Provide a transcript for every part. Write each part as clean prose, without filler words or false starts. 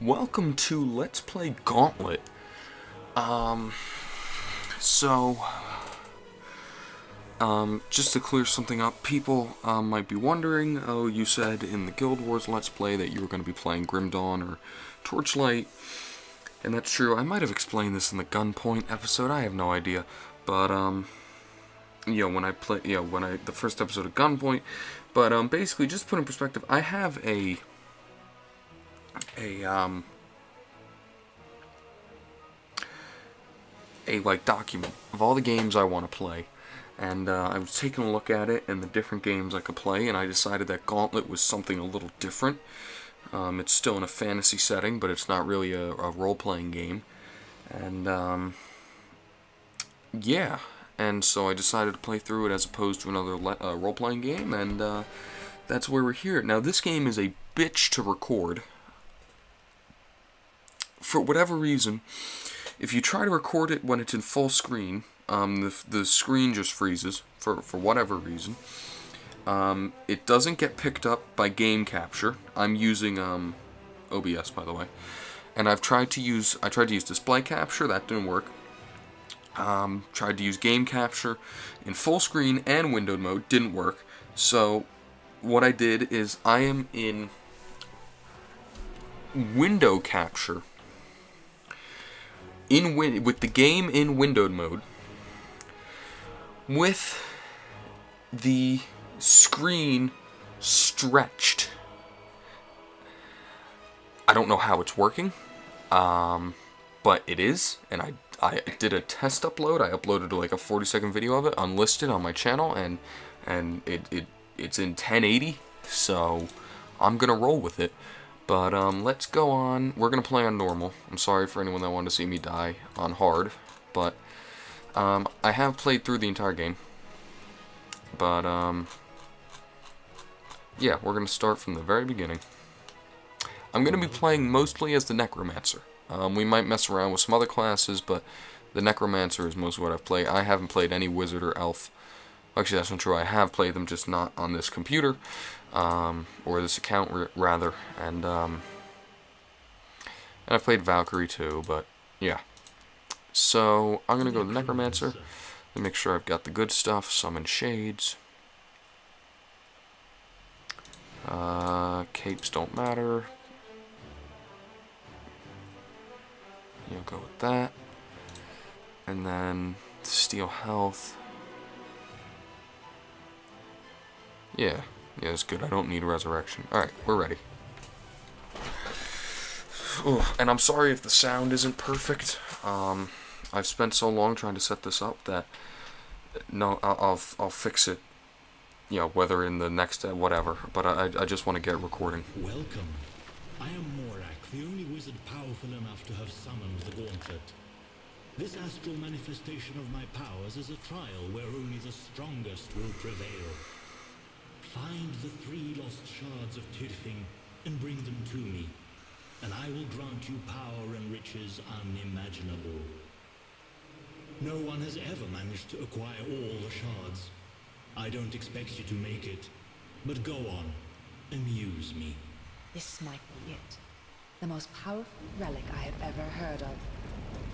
Welcome to Let's Play Gauntlet. So, just to clear something up, people might be wondering, oh, you said in the Guild Wars Let's Play that you were going to be playing Grim Dawn or Torchlight, and that's true. I might have explained this in the Gunpoint episode, I have no idea, but, when I play, the first episode of Gunpoint, but, basically, just to put in perspective, I have a document of all the games I want to play, and I was taking a look at it and the different games I could play, and I decided that Gauntlet was something a little different. It's still in a fantasy setting, but it's not really a role-playing game, and yeah, and so I decided to play through it as opposed to another role-playing game, and that's where we're here. Now, this game is a bitch to record. For whatever reason, if you try to record it when it's in full screen, the screen just freezes, for whatever reason. It doesn't get picked up by game capture. I'm using OBS, by the way. And I tried to use display capture, that didn't work. Tried to use game capture in full screen and windowed mode, didn't work. So what I did is I am in window capture with the game in windowed mode, with the screen stretched. I don't know how it's working, but it is, and I did a test upload. I uploaded like a 40-second video of it, unlisted, on my channel, and it's in 1080, so I'm gonna roll with it. But let's go on. We're gonna play on normal. I'm sorry for anyone that wanted to see me die on hard, but I have played through the entire game. But yeah, we're gonna start from the very beginning. I'm gonna be playing mostly as the Necromancer. We might mess around with some other classes, but the Necromancer is mostly what I've played. I haven't played any Wizard or Elf. Actually, that's not true. I have played them, just not on this computer. Or this account, rather, and I've played Valkyrie too, but yeah. So, I'm gonna go to the Necromancer, and make sure I've got the good stuff, summon shades. Capes don't matter. You'll go with that. And then, steal health. Yeah. Yeah, it's good. I don't need resurrection. Alright, we're ready. Ooh, and I'm sorry if the sound isn't perfect. I've spent so long trying to set this up that no, I'll fix it. You know, whether in the next whatever. But I just want to get recording. Welcome. I am Morak, the only wizard powerful enough to have summoned the Gauntlet. This astral manifestation of my powers is a trial where only the strongest will prevail. Find the 3 lost shards of Tirfing and bring them to me, and I will grant you power and riches unimaginable. No one has ever managed to acquire all the shards. I don't expect you to make it, but go on, amuse me. This might be it. The most powerful relic I have ever heard of.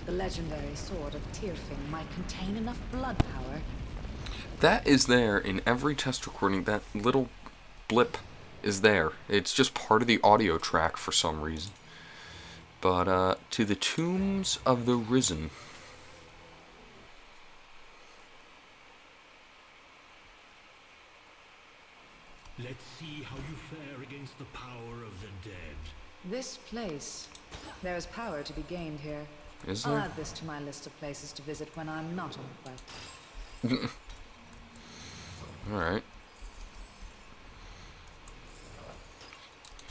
The legendary sword of Tirfing might contain enough blood power. That is there in every test recording. That little blip is there. It's just part of the audio track for some reason. But, to the Tombs of the Risen. Let's see how you fare against the power of the dead. This place. There is power to be gained here. Is I'll there? add this to my list of places to visit when I'm not on the quest. Alright.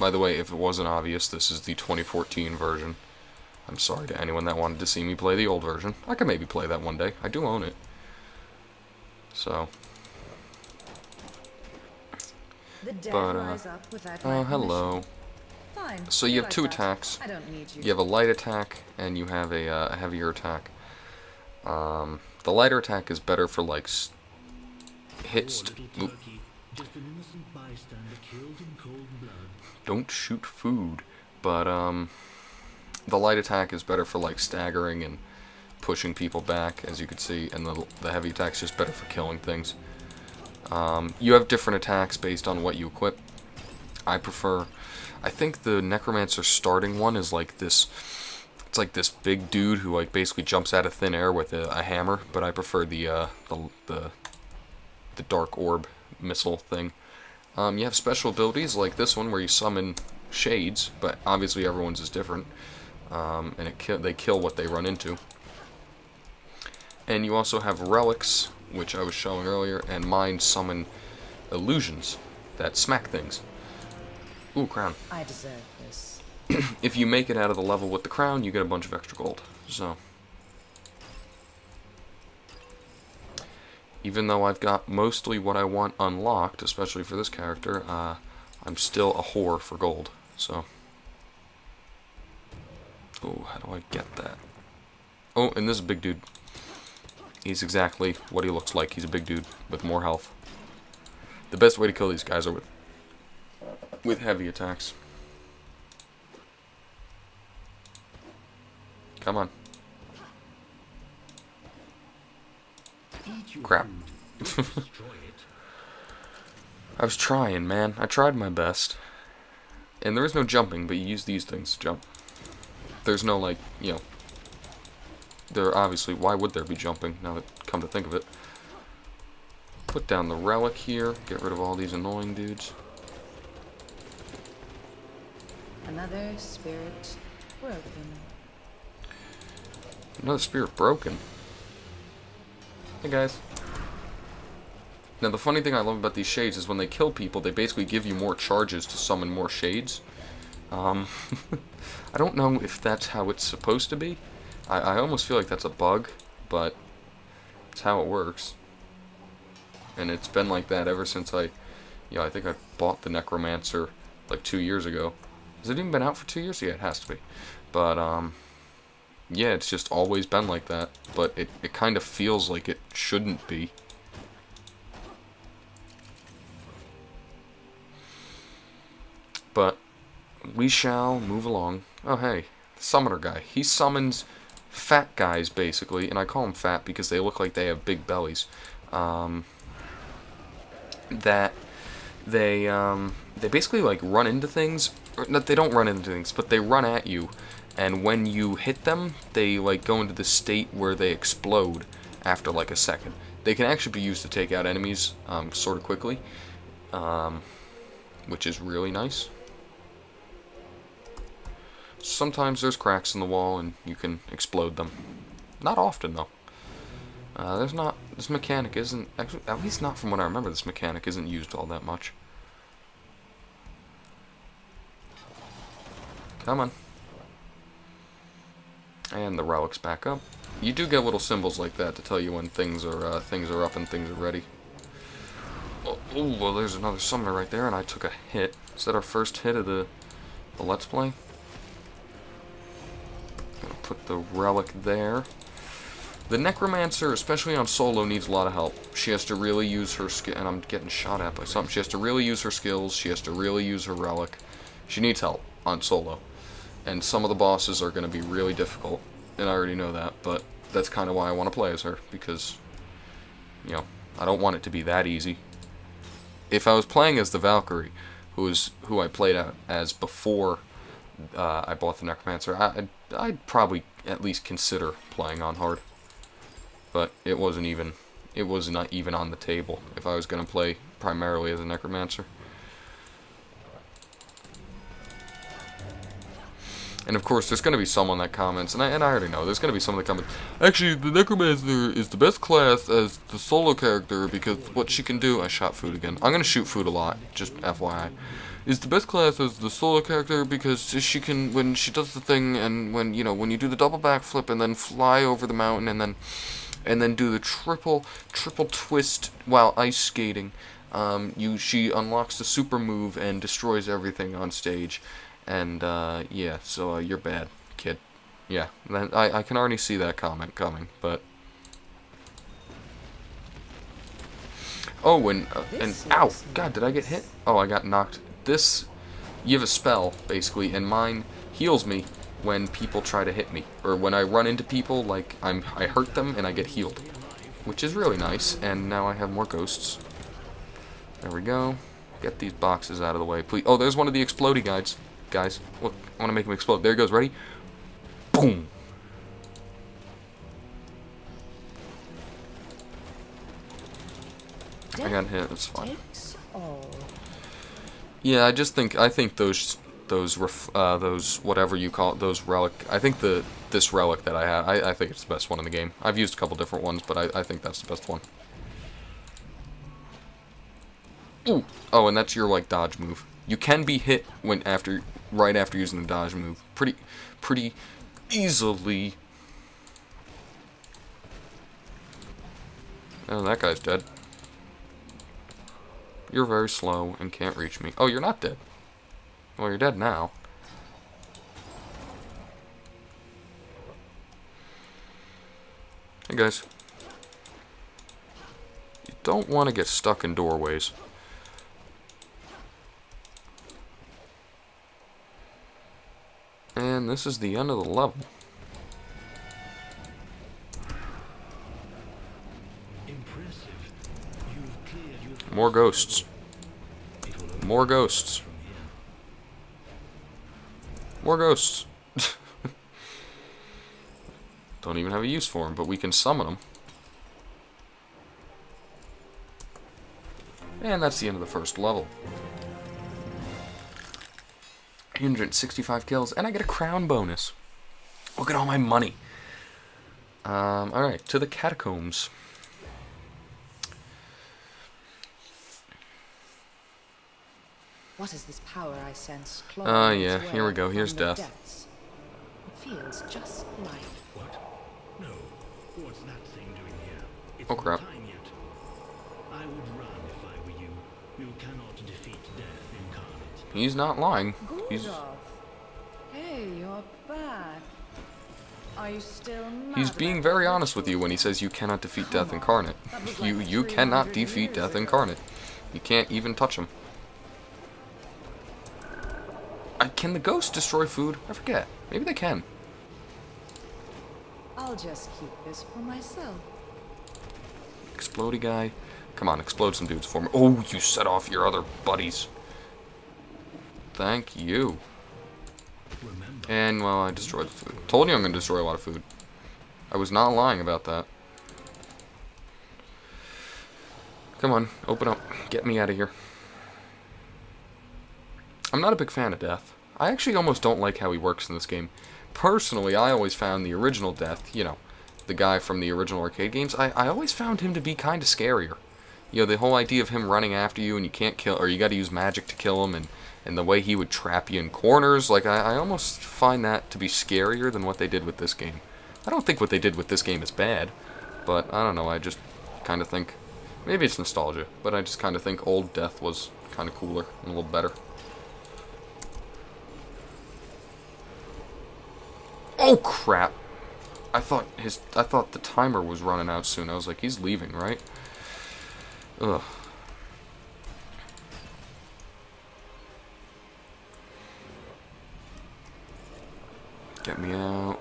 By the way, if it wasn't obvious, this is the 2014 version. I'm sorry to anyone that wanted to see me play the old version. I could maybe play that one day. I do own it. So. The dead But, rise up without oh, my hello. permission. Fine. So you have like 2 that. attacks. I don't need you. You have a light attack, and you have a heavier attack. The lighter attack is better for, like, hits. Just an innocent bystander killed in cold blood. Don't shoot food. But, The light attack is better for like staggering and pushing people back, as you can see, and the heavy attack is just better for killing things. You have different attacks based on what you equip. I think the Necromancer starting one is like this. It's like this big dude who like basically jumps out of thin air with a hammer, but I prefer the dark orb missile thing. You have special abilities like this one where you summon shades, but obviously everyone's is different, and they kill what they run into. And you also have relics, which I was showing earlier, and mine summon illusions that smack things. Ooh, crown. I deserve this. If you make it out of the level with the crown, you get a bunch of extra gold. So, even though I've got mostly what I want unlocked, especially for this character, I'm still a whore for gold. So, oh, how do I get that? Oh, and this is a big dude. He's exactly what he looks like. He's a big dude with more health. The best way to kill these guys are with heavy attacks. Come on. Crap. I was trying, man. I tried my best. And there is no jumping, but you use these things to jump. There's no, like, you know... There obviously, why would there be jumping, now that come to think of it? Put down the relic here, get rid of all these annoying dudes. Another spirit broken. Another spirit broken. Hey guys. Now the funny thing I love about these shades is when they kill people, they basically give you more charges to summon more shades. I don't know if that's how it's supposed to be. I almost feel like that's a bug, but it's how it works. And it's been like that ever since I think I bought the Necromancer like 2 years ago. Has it even been out for 2 years? Yeah, it has to be. But, yeah, it's just always been like that. But it kind of feels like it shouldn't be. But we shall move along. Oh, hey, the summoner guy. He summons fat guys, basically, and I call them fat because they look like they have big bellies. That they basically like run into things. Or, no, they don't run into things, but they run at you, and when you hit them, they like go into the state where they explode after like a second. They can actually be used to take out enemies sort of quickly, which is really nice. Sometimes there's cracks in the wall and you can explode them. Not often though. This mechanic isn't, actually, at least not from what I remember, this mechanic isn't used all that much. Come on. And the relic's back up. You do get little symbols like that to tell you when things are up and things are ready. Oh, well, there's another summoner right there, and I took a hit. Is that our first hit of the Let's Play? Gonna put the relic there. The Necromancer, especially on solo, needs a lot of help. She has to really use her skill, and I'm getting shot at by something. She has to really use her skills. She has to really use her relic. She needs help on solo. And some of the bosses are going to be really difficult, and I already know that, but that's kind of why I want to play as her, because, you know, I don't want it to be that easy. If I was playing as the Valkyrie, who I played as before I bought the Necromancer, I'd probably at least consider playing on hard. But it was not even on the table if I was going to play primarily as a Necromancer. And of course, there's going to be someone that comments, and I already know, there's going to be someone that comments, actually, the Necromancer is the best class as the solo character because what she can do, I shot food again. I'm going to shoot food a lot, just FYI. Is the best class as the solo character because she can, when she does the thing, and when you do the double backflip and then fly over the mountain and then do the triple twist while ice skating, she unlocks the super move and destroys everything on stage. And, yeah, so, you're bad, kid. Yeah, I can already see that comment coming, but... Oh, and ow! God, did I get hit? Oh, I got knocked. You have a spell, basically, and mine heals me when people try to hit me, or when I run into people, like I hurt them and I get healed, which is really nice. And now I have more ghosts. There we go. Get these boxes out of the way, please. Oh, there's one of the explodey guys. Look, I want to make him explode. There he goes. Ready? Boom. I got hit. That's fine. Yeah, I think those whatever you call it, those relic. I think this relic that I have, I think it's the best one in the game. I've used a couple different ones, but I think that's the best one. Ooh. Oh, and that's your like dodge move. You can be hit right after using the dodge move, pretty easily. Oh, that guy's dead. You're very slow and can't reach me. Oh, you're not dead. Well, you're dead now. Hey, guys. You don't want to get stuck in doorways. And this is the end of the level. More ghosts. More ghosts. More ghosts. Don't even have a use for them, but we can summon them. And that's the end of the first level. 165 kills, and I get a crown bonus. Look at all my money. Alright, to the catacombs. What is this power I sense? Yeah, here we go. Here's death. Depths? It feels just like... What? No. What's that thing doing here? It's Oh, crap. not time yet. I would run if I were you. You cannot defeat death incarnate. He's not lying. He's Hey, you're back. Are you still mad He's being very honest with you when he says you cannot defeat Death Incarnate. You cannot defeat Death Incarnate. You can't even touch him. Can the ghosts destroy food? I forget. Maybe they can. I'll just keep this for myself. Explodey guy. Come on, explode some dudes for me. Oh, you set off your other buddies. Thank you. And, well, I destroyed the food. Told you I'm going to destroy a lot of food. I was not lying about that. Come on, open up. Get me out of here. I'm not a big fan of Death. I actually almost don't like how he works in this game. Personally, I always found the original Death, you know, the guy from the original arcade games, I always found him to be kind of scarier. You know, the whole idea of him running after you and you can't kill, or you gotta use magic to kill him, and the way he would trap you in corners, like, I almost find that to be scarier than what they did with this game. I don't think what they did with this game is bad, but I don't know, I just kind of think, maybe it's nostalgia, but I just kind of think old Death was kind of cooler and a little better. Oh crap! I thought the timer was running out soon. I was like, he's leaving, right? Ugh. Get me out.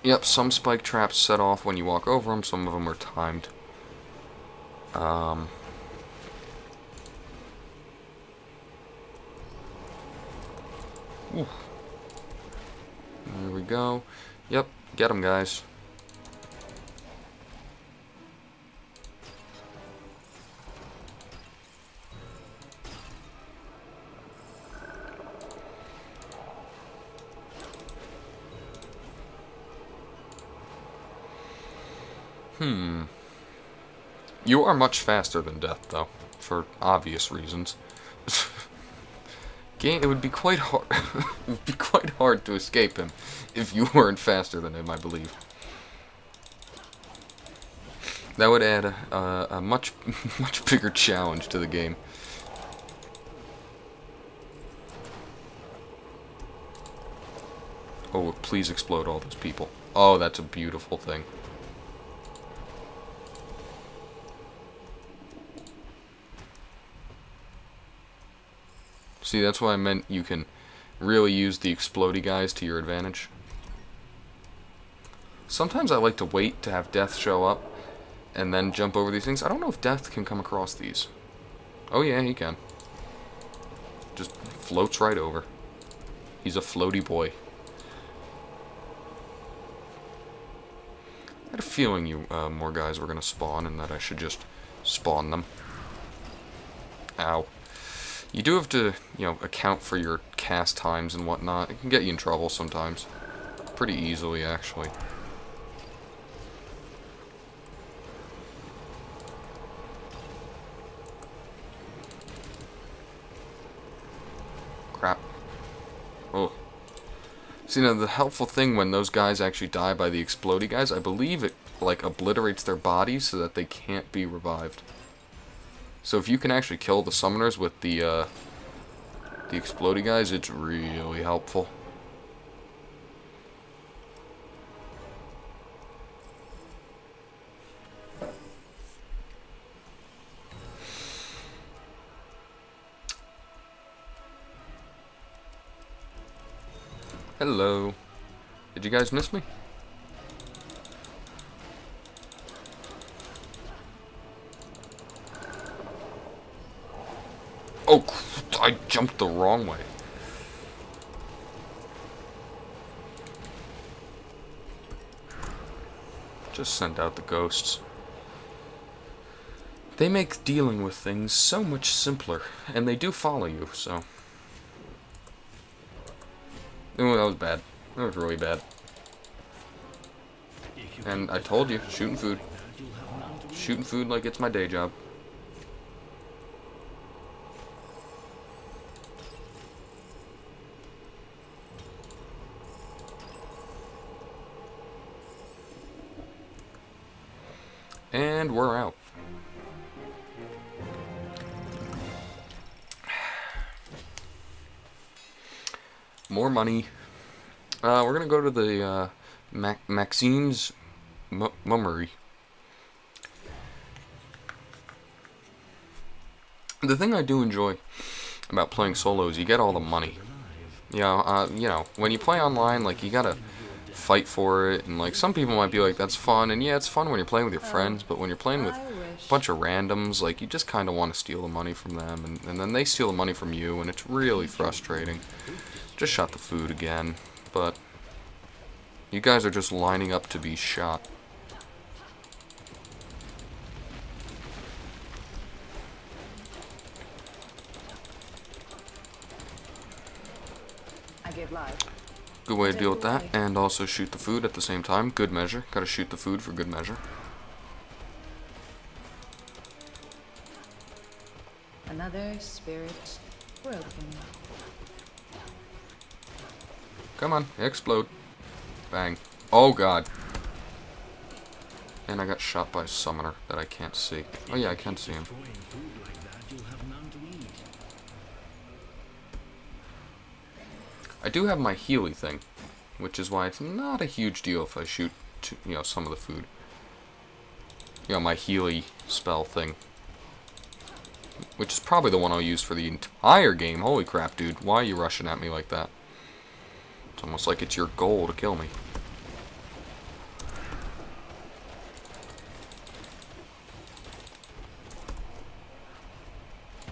Yep, some spike traps set off when you walk over them. Some of them are timed. Ooh. There we go. Yep, get them, guys. You are much faster than Death, though, for obvious reasons. It would be quite hard. It would be quite hard to escape him if you weren't faster than him, I believe. That would add a much bigger challenge to the game. Oh, please explode all those people. Oh, that's a beautiful thing. See, that's why I meant you can really use the explodey guys to your advantage. Sometimes I like to wait to have Death show up and then jump over these things. I don't know if Death can come across these. Oh yeah, he can. Just floats right over. He's a floaty boy. I had a feeling more guys were going to spawn and that I should just spawn them. Ow. You do have to, account for your cast times and whatnot. It can get you in trouble sometimes. Pretty easily, actually. Crap. Oh. See, now the helpful thing when those guys actually die by the explodey guys, I believe it, obliterates their bodies so that they can't be revived. So if you can actually kill the summoners with the explodey guys, it's really helpful. Hello. Did you guys miss me? Oh, I jumped the wrong way. Just send out the ghosts. They make dealing with things so much simpler, and they do follow you, so... Oh, that was bad. That was really bad. And I told you, shooting food. Shooting food like it's my day job. And we're out. More money. We're gonna go to the Maxines Memory. The thing I do enjoy about playing solo is you get all the money. When you play online, you gotta fight for it, and some people might be like, that's fun, and yeah, it's fun when you're playing with your friends, but when you're playing with a bunch of randoms, you just kind of want to steal the money from them, and then they steal the money from you, and it's really frustrating. Just shot the food again, but you guys are just lining up to be shot. I give life. Good way to deal with that, and also shoot the food at the same time. Good measure. Gotta shoot the food for good measure. Another spirit broken. Come on, explode. Bang. Oh god. And I got shot by a summoner that I can't see. Oh yeah, I can see him. I do have my Healy thing, which is why it's not a huge deal if I shoot, some of the food. My Healy spell thing. Which is probably the one I'll use for the entire game. Holy crap, dude. Why are you rushing at me like that? It's almost like it's your goal to kill me.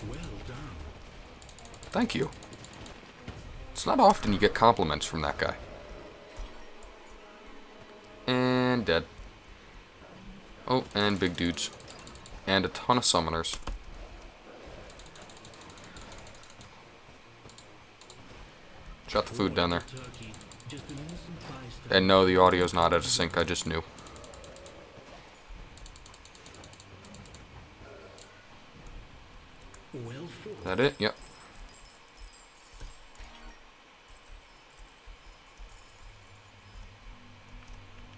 Well done. Thank you. It's not often you get compliments from that guy. And dead. Oh, and big dudes. And a ton of summoners. Shot the food down there. And no, the audio's not out of sync, I just knew. That it? Yep.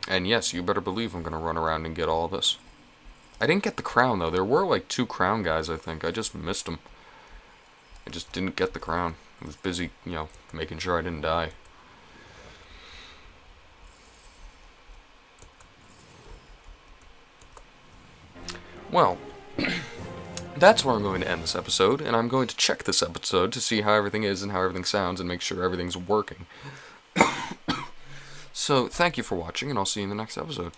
And yes, you better believe I'm gonna run around and get all this. I didn't get the crown, though. There were 2 crown guys, I think. I just missed them. I just didn't get the crown. I was busy, making sure I didn't die. Well, that's where I'm going to end this episode, and I'm going to check this episode to see how everything is and how everything sounds and make sure everything's working. So, thank you for watching, and I'll see you in the next episode.